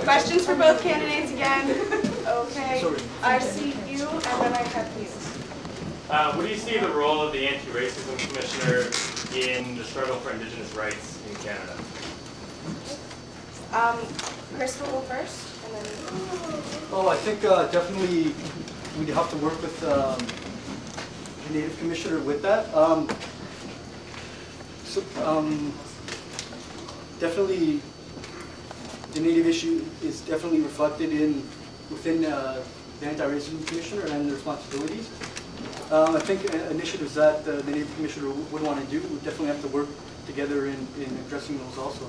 Questions for both candidates again? Okay. I see you, and then I have you. What do you see the role of the Anti-Racism Commissioner in the struggle for Indigenous rights in Canada? Chris will go first, and then... Oh, I think definitely we'd have to work with the Native Commissioner with that. Definitely, the Native issue is definitely reflected within the Anti-Racism Commissioner and the responsibilities. I think initiatives that the Native Commissioner would want to do would definitely have to work together in addressing those also.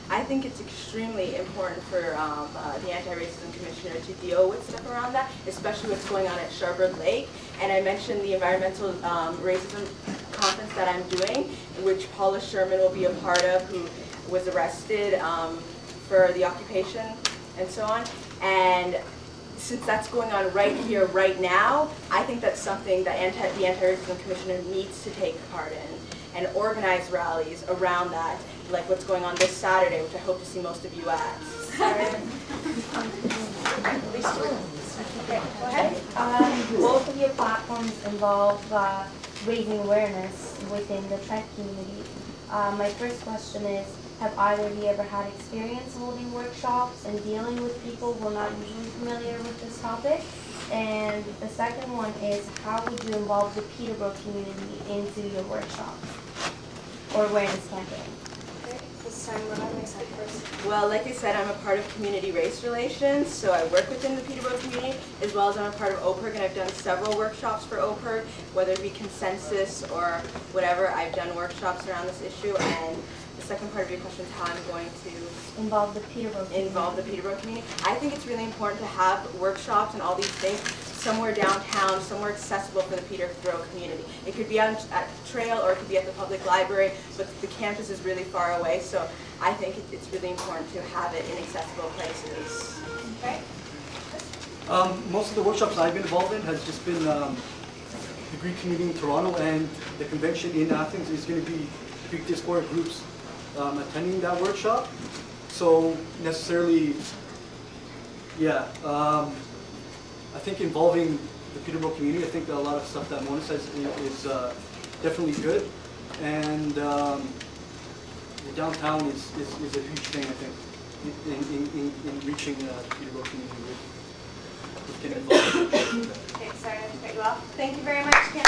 I think it's extremely important for the Anti-Racism Commissioner to deal with stuff around that, especially what's going on at Sherbrooke Lake. And I mentioned the environmental racism conference that I'm doing, which Paula Sherman will be a part of, who was arrested for the occupation and so on. And since that's going on right here, right now, I think that's something that the Anti-Racism Commissioner needs to take part in and organize rallies around that, like what's going on this Saturday, which I hope to see most of you at. Okay, go ahead. Both of your platforms involve raising awareness within the trek community. My first question is, have either of you ever had experience holding workshops and dealing with people who are not usually familiar with this topic? And the second one is, how would you involve the Peterborough community into your workshops or awareness campaign? This time we're having Sally first. Well, like I said, I'm a part of community race relations, so I work within the Peterborough community, as well as I'm a part of OPIRG, and I've done several workshops for OPIRG, whether it be consensus or whatever. I've done workshops around this issue, and the second part of your question is how I'm going to involve the Peterborough community. I think it's really important to have workshops and all these things somewhere downtown, somewhere accessible for the Peterborough community. It could be at the trail or it could be at the public library, but the campus is really far away, so I think it's really important to have it in accessible places. Okay. Most of the workshops I've been involved in has just been the Greek community in Toronto, and the convention in Athens is going to be Greek diaspora groups attending that workshop. So necessarily, yeah, I think involving the Peterborough community, I think a lot of stuff that Mona says is definitely good. And the downtown is a huge thing, I think, in reaching the Peterborough community with getting involved. Okay, sorry to cut you off. Thank you very much, Kim.